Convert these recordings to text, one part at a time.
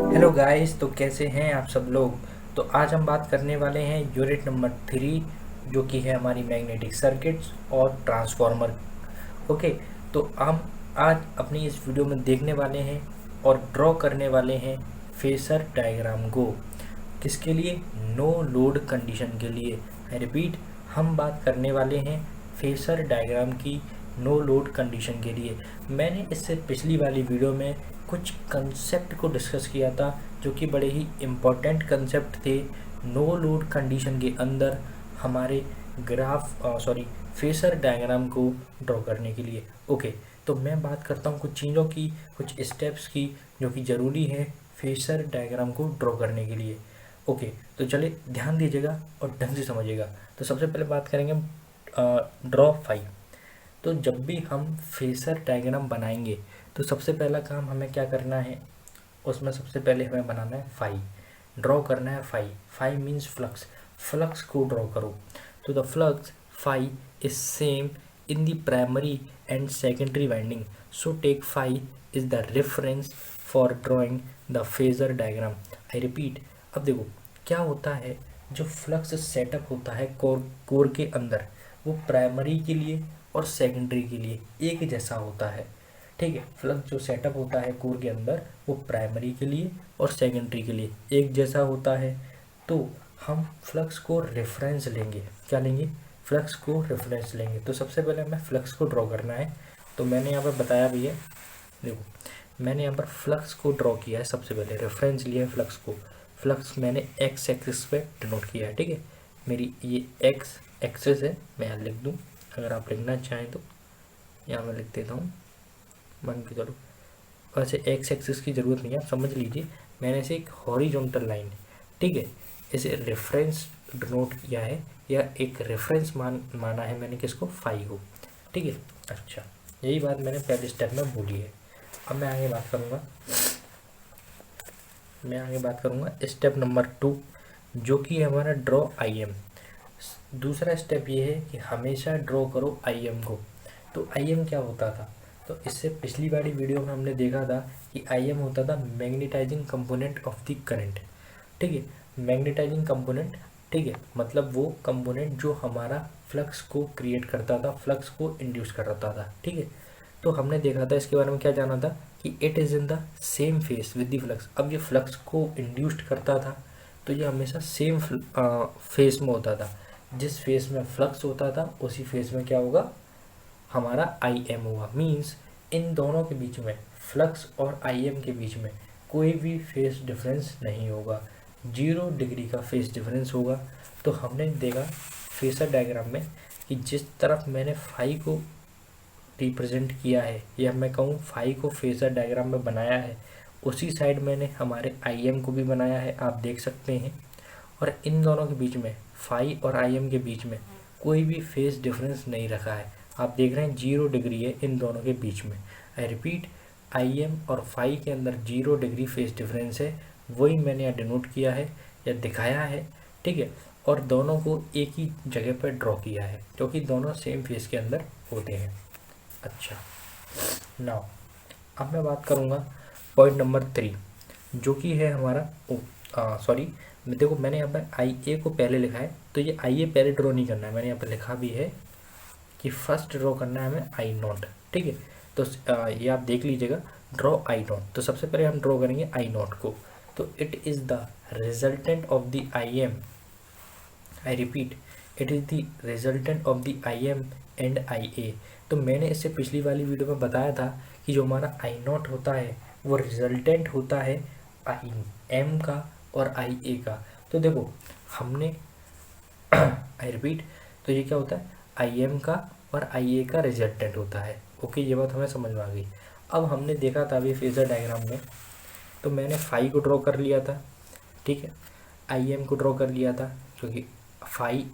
Hello guys, तो कैसे हैं आप सब लोग। तो आज हम बात करने वाले हैं यूनिट नंबर 3, जो कि है हमारी मैग्नेटिक सर्किट्स और ट्रांसफार्मर। ओके। तो हम आज अपनी इस वीडियो में देखने वाले हैं और ड्रॉ करने वाले हैं फेसर डायग्राम को। किसके लिए? नो लोड कंडीशन के लिए। आई रिपीट, हम बात करने वाले हैं फेसर डायग्राम की नो लोड कंडीशन के लिए। मैंने इससे पिछली वाली वीडियो में कुछ कंसेप्ट को डिस्कस किया था, जो कि बड़े ही इम्पोर्टेंट कंसेप्ट थे नो लोड कंडीशन के अंदर हमारे फेसर डायग्राम को ड्रॉ करने के लिए। ओके। तो मैं बात करता हूँ कुछ चीज़ों की, कुछ स्टेप्स की, जो कि ज़रूरी है फेसर डायग्राम को ड्रॉ करने के लिए। ओके। तो चलिए ध्यान दीजिएगा और ढंग से समझिएगा। तो सबसे पहले बात करेंगे ड्रॉ फाई। तो जब भी हम फेसर डायग्राम बनाएंगे तो सबसे पहला काम हमें क्या करना है, उसमें सबसे पहले हमें बनाना है फाई, ड्रॉ करना है phi. Phi means flux, flux को ड्रॉ करो। तो the flux phi is same in the primary and secondary winding, so take phi is the reference for drawing the phasor diagram. I repeat, अब देखो क्या होता है, जो फ्लक्स सेटअप होता है कोर के अंदर, वो प्राइमरी के लिए और सेकेंडरी के लिए एक जैसा होता है। ठीक है, फ्लक्स जो सेटअप होता है कोर के अंदर, वो प्राइमरी के लिए और सेकेंडरी के लिए एक जैसा होता है। तो हम फ्लक्स को रेफरेंस लेंगे। क्या लेंगे? फ्लक्स को रेफरेंस लेंगे। तो सबसे पहले हमें फ्लक्स को ड्रॉ करना है। तो मैंने यहाँ पर बताया भी है, देखो मैंने यहाँ पर फ्लक्स को ड्रॉ किया है। सबसे पहले रेफरेंस लिया है फ्लक्स को। फ्लक्स मैंने एक्स एक्सिस पे डिनोट किया है। ठीक है, मेरी ये एक्स एक्सिस है, मैं यहाँ लिख दूँ। अगर आप लिखना चाहें तो यहाँ मैं लिख देता हूँ, मान के चलो। वैसे एक्स एक्सिस की ज़रूरत नहीं है, आप समझ लीजिए मैंने इसे एक हॉरिजॉन्टल लाइन, ठीक है, इसे रेफरेंस डिनोट किया है, या एक रेफरेंस माना है मैंने किसको? फाई को। ठीक है, अच्छा, यही बात मैंने पहले स्टेप में बोली है। अब मैं आगे बात करूँगा स्टेप नंबर 2, जो कि है हमारा ड्रॉ आई एम। दूसरा स्टेप ये है कि हमेशा ड्रॉ करो आई एम को। तो आई एम क्या होता था? तो इससे पिछली वाली वीडियो में हमने देखा था कि आई एम होता था magnetising component of the current. ठीक है, मैग्नेटाइजिंग कंपोनेंट, ठीक है, मतलब वो कंपोनेंट जो हमारा फ्लक्स को क्रिएट करता था, फ्लक्स को इंड्यूस करता था। ठीक है, तो हमने देखा था, इसके बारे में क्या जाना था कि it is in the same face with the flux. अब ये फ्लक्स को इंड्यूस्ड करता था, तो ये हमेशा सेम फेस में होता था। जिस फेस में फ्लक्स होता था उसी फेस में क्या होगा? हमारा आई एम होगा। मीन्स इन दोनों के बीच में, फ्लक्स और आई एम के बीच में कोई भी फेस डिफरेंस नहीं होगा, 0 डिग्री का फेस डिफरेंस होगा। तो हमने देखा फेसर डायग्राम में कि जिस तरफ मैंने फाई को रिप्रेजेंट किया है, या मैं कहूँ फाई को फेसर डायग्राम में बनाया है, उसी साइड मैंने हमारे आई एम को भी बनाया है, आप देख सकते हैं। और इन दोनों के बीच में, फाई और आई एम के बीच में कोई भी फेस डिफरेंस नहीं रखा है। आप देख रहे हैं 0 डिग्री है इन दोनों के बीच में। आई रिपीट, आई एम और फाई के अंदर 0 डिग्री फेस डिफरेंस है, वही मैंने यहाँ डिनोट किया है या दिखाया है। ठीक है, और दोनों को एक ही जगह पर ड्रॉ किया है, क्योंकि दोनों सेम फेस के अंदर होते हैं। अच्छा, नाउ अब मैं बात करूँगा पॉइंट नंबर 3, जो कि है हमारा सॉरी, देखो मैंने यहाँ पर आई ए को पहले लिखा है, तो ये आई ए पहले ड्रॉ नहीं करना है, मैंने यहाँ पर लिखा भी है कि फर्स्ट ड्रॉ करना है हमें आई नॉट। ठीक है, तो ये आप देख लीजिएगा, ड्रॉ आई नॉट। तो सबसे पहले हम ड्रॉ करेंगे आई नॉट को। तो it is the resultant of the I M, I repeat, it is the resultant of the I M and I A. तो मैंने इससे पिछली वाली वीडियो में बताया था कि जो हमारा आई नॉट होता है वो रिजल्टेंट होता है आई एम का और आई ए का। तो देखो हमने आई रिपीट, तो ये क्या होता है? आई एम का और आई ए का रिजल्टेंट होता है। ओके, ये बात हमें समझ में आ गई। अब हमने देखा था अभी फेजर डायग्राम में, तो मैंने फाई को ड्रॉ कर लिया था, ठीक है, आई एम को ड्रॉ कर लिया था, क्योंकि फाई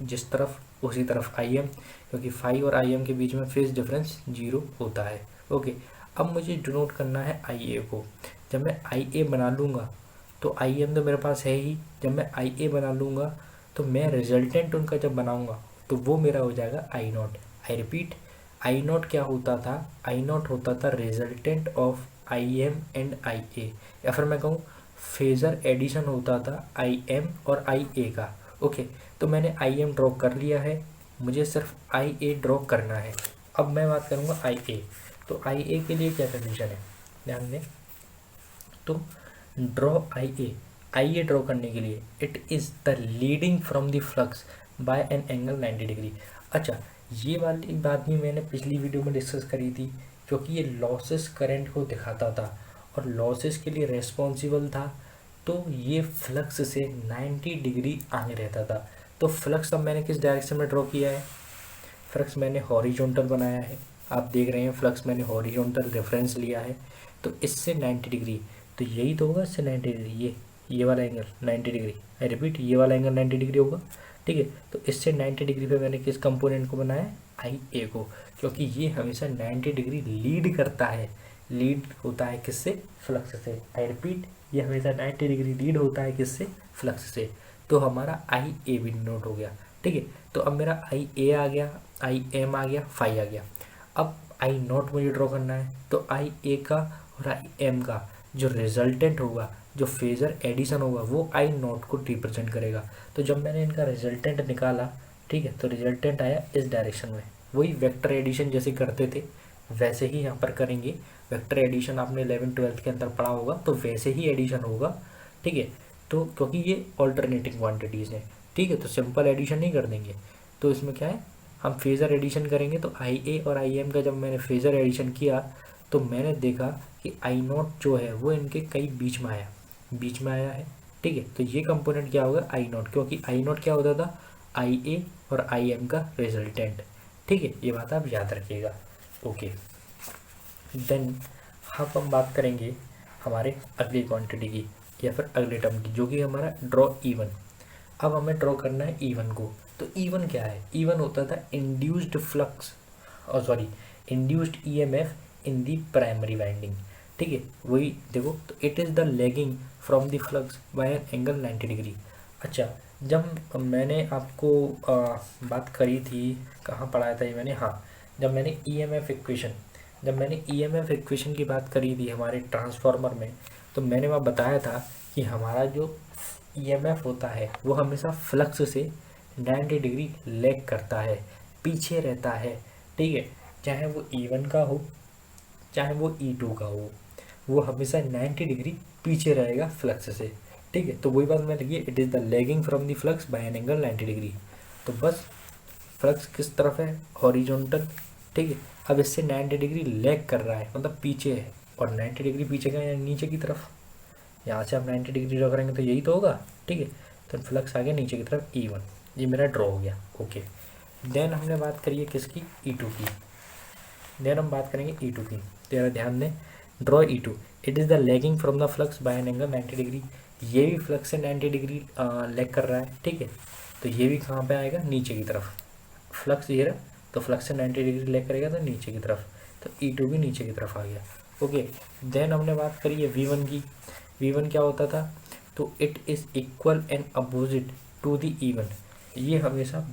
जिस तरफ उसी तरफ आई एम, क्योंकि फाई और आई एम के बीच में फेस डिफरेंस 0 होता है। ओके, अब मुझे डिनोट करना है आई ए को। जब मैं आई ए बना लूँगा तो आई एम तो मेरे पास है ही, जब मैं आई ए बना लूँगा तो मैं रिजल्टेंट उनका जब बनाऊँगा तो वो मेरा हो जाएगा I not. I repeat, I not क्या होता था, आई नॉट होता था resultant of I M and I A, या फिर मैं कहूँ फेज़र एडिशन होता था आई एम और आई ए का। ओके, तो मैंने आई एम ड्रॉ कर लिया है, मुझे सिर्फ आई ए ड्रॉ करना है। अब मैं बात करूँगा आई ए। तो आई ए के लिए क्या कंडीशन है, ध्यान दें। तो ड्रॉ आई ए ड्रॉ करने के लिए it is the leading from the flux by an angle 90 degree. अच्छा, ये वाली बात भी मैंने पिछली वीडियो में डिस्कस करी थी, क्योंकि ये लॉसेस करंट को दिखाता था और लॉसेस के लिए रेस्पॉन्सिबल था, तो ये फ्लक्स से 90 डिग्री आगे रहता था। तो फ्लक्स अब मैंने किस डायरेक्शन में ड्रॉ किया है, फ्लक्स मैंने हॉरिजॉन्टल बनाया है। आप देख रहे हैं फ्लक्स मैंने हॉरिजॉन्टल रेफरेंस लिया है, तो इससे 90 डिग्री, तो यही तो होगा इससे 90 डिग्री, ये वाला एंगल 90 डिग्री, आई रिपीट ये वाला एंगल 90 डिग्री होगा। ठीक है, तो इससे 90 डिग्री पे मैंने किस कंपोनेंट को बनाया, आई ए को, क्योंकि ये हमेशा 90 डिग्री लीड करता है, लीड होता है किससे, फ्लक्स से। आई रिपीट, ये हमेशा 90 डिग्री लीड होता है किससे, फ्लक्स से। तो हमारा आई ए भी नोट हो गया। ठीक है, तो अब मेरा आई ए आ गया, आई एम आ गया, फाई आ गया। अब आई नॉट मुझे ड्रॉ करना है, तो आई ए का और आई एम का जो रिजल्टेंट होगा, जो फेज़र एडिशन होगा, वो आई नॉट को रिप्रेजेंट करेगा। तो जब मैंने इनका रिजल्टेंट निकाला, ठीक है, तो रिजल्टेंट आया इस डायरेक्शन में। वही वेक्टर एडिशन जैसे करते थे वैसे ही यहाँ पर करेंगे। वेक्टर एडिशन आपने 11th-12th के अंदर पढ़ा होगा, तो वैसे ही एडिशन होगा। ठीक है, तो क्योंकि ये ऑल्टरनेटिंग क्वांटिटीज़ हैं, ठीक है, तो सिंपल एडिशन नहीं कर देंगे। तो इसमें क्या है, हम फेज़र एडिशन करेंगे। तो आई ए और आई एम का जब मैंने फेज़र एडिशन किया, तो मैंने देखा कि आई नॉट जो है वो इनके कई बीच में आया, बीच में आया है। ठीक है, तो ये कंपोनेंट क्या होगा, आई नॉट, क्योंकि आई नॉट क्या होता था, आई ए और आई एम का रिजल्टेंट। ठीक है, ये बात आप याद रखिएगा। ओके, देन अब हम बात करेंगे हमारे अगली क्वांटिटी की या फिर अगले टर्म की, जो कि हमारा ड्रॉ इवन। अब हमें ड्रॉ करना है इवन को। तो इवन क्या है, इवन होता था इंड्यूस्ड फ्लक्स, और sorry induced EMF in the primary winding. ठीक है, वही देखो, तो it is the lagging from the flux by an angle 90 degree. अच्छा, जब मैंने आपको बात करी थी, कहाँ पढ़ाया था ये मैंने, हाँ, जब मैंने ईएमएफ इक्वेशन, जब मैंने ईएमएफ इक्वेशन की बात करी थी हमारे ट्रांसफार्मर में, तो मैंने वहाँ बताया था कि हमारा जो ईएमएफ होता है वो हमेशा फ्लक्स से 90 डिग्री लैग करता है, पीछे रहता है। ठीक है, चाहे वो E1 का हो चाहे वो E2 का हो, वो हमेशा 90 डिग्री पीछे रहेगा फ्लक्स से। ठीक है, तो वही बात मैं लिखिए, it is the lagging from the flux by an angle 90 degree. तो बस फ्लक्स किस तरफ है, हॉरिजॉन्टल। ठीक है, अब इससे 90 डिग्री लैग कर रहा है, मतलब पीछे है, और 90 डिग्री पीछे का यानी नीचे की तरफ। यहाँ से आप 90 डिग्री ड्रॉ करेंगे तो यही तो होगा। ठीक है, तो फ्लक्स आ गया नीचे की तरफ E1, ये मेरा ड्रॉ हो गया। ओके, देन हमने बात करी है किसकी, E2 की। देन हम बात करेंगे E2 की, तेरा ध्यान दें, draw E2, it is the lagging from the flux by an angle 90 degree. ये भी फ्लक्स से 90 डिग्री लैग कर रहा है। ठीक है, तो ये भी कहाँ पे आएगा, नीचे की तरफ। फ्लक्स ये रहा, तो फ्लक्स से 90 डिग्री लैग करेगा तो नीचे की तरफ, तो E2 भी नीचे की तरफ आ गया। ओके, देन हमने बात करी है V1 की। V1 क्या होता था, तो it is equal and opposite to the E1। ये हमेशा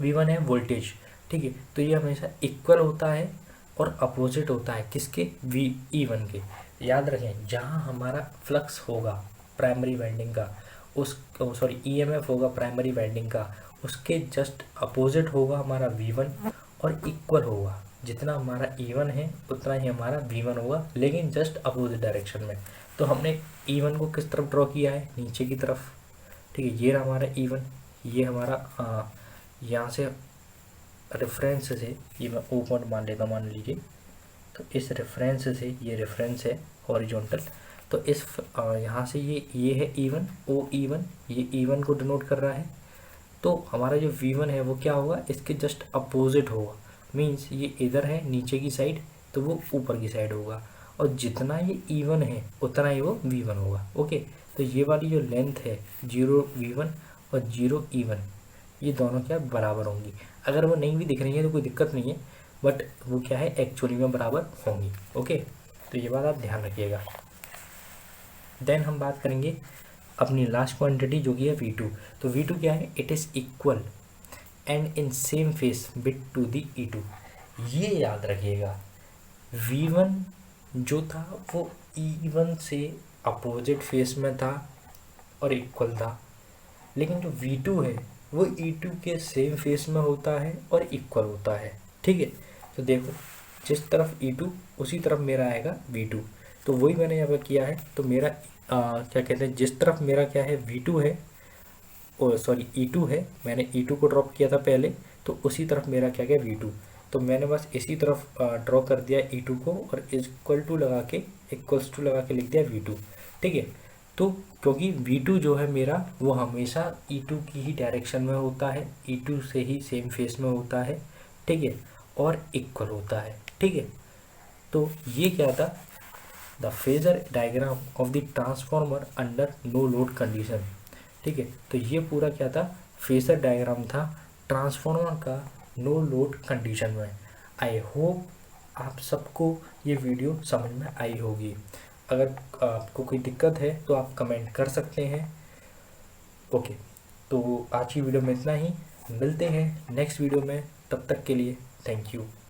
V1 है वोल्टेज। ठीक है, तो ये हमेशा इक्वल होता है और अपोजिट होता है किसके, E1 के। याद रखें, जहाँ हमारा फ्लक्स होगा प्राइमरी वाइंडिंग का, उस सॉरी ईएमएफ होगा प्राइमरी वाइंडिंग का, उसके जस्ट अपोजिट होगा हमारा V1 और इक्वल होगा। जितना हमारा E1 है उतना ही हमारा V1 होगा, लेकिन जस्ट अपोजिट डायरेक्शन में। तो हमने E1 को किस तरफ ड्रॉ किया है, नीचे की तरफ। ठीक है, ये रहा हमारा E1, ये हमारा यहाँ से रेफरेंस से, ये मैं O पॉइंट मान लेता हूँ, मान लीजिए। तो इस रेफरेंस से, ये रेफरेंस है हॉरिजॉन्टल, तो इस यहाँ से ये है E1, OE1, ये E1 को डिनोट कर रहा है। तो हमारा जो V1 है वो क्या होगा, इसके जस्ट अपोजिट होगा। मीन्स ये इधर है नीचे की साइड, तो वो ऊपर की साइड होगा, और जितना ये E1 है उतना ही वो V1 होगा। ओके, तो ये वाली जो लेंथ है 0 V1 और 0 E1, ये दोनों क्या बराबर होंगी। अगर वो नहीं भी दिख रही है तो कोई दिक्कत नहीं है, बट वो क्या है, एक्चुअली में बराबर होंगी। ओके, तो ये बात आप ध्यान रखिएगा। देन हम बात करेंगे अपनी लास्ट क्वांटिटी जो कि है V2। तो V2 क्या है, it is equal and in same phase with to the E2। ये याद रखिएगा, V1 जो था वो E1 से अपोजिट फेस में था और इक्वल था, लेकिन जो V2 है वो E2 के सेम फेस में होता है और इक्वल होता है। ठीक है, तो देखो जिस तरफ E2 उसी तरफ मेरा आएगा V2, तो वही मैंने यहाँ पर किया है। तो मेरा क्या कहते हैं, जिस तरफ मेरा क्या है V2 है, ओ सॉरी E2 है, मैंने E2 को ड्रॉप किया था पहले, तो उसी तरफ मेरा क्या गया V2। तो मैंने बस इसी तरफ ड्रॉ कर दिया E2 को और इक्वल टू लगा के, इक्वल्स टू लगा के लिख दिया V2। ठीक है, तो क्योंकि V2 जो है मेरा वो हमेशा E2 की ही डायरेक्शन में होता है, E2 से ही सेम फेस में होता है। ठीक है, और इक्वल होता है। ठीक है, तो ये क्या था, the phasor diagram of the transformer under no load condition. ठीक है, तो ये पूरा क्या था, फेजर डायग्राम था ट्रांसफॉर्मर का नो लोड कंडीशन में। आई होप आप सबको ये वीडियो समझ में आई होगी। अगर आपको कोई दिक्कत है तो आप कमेंट कर सकते हैं। ओके, तो आज की वीडियो में इतना ही, मिलते हैं नेक्स्ट वीडियो में, तब तक के लिए थैंक यू।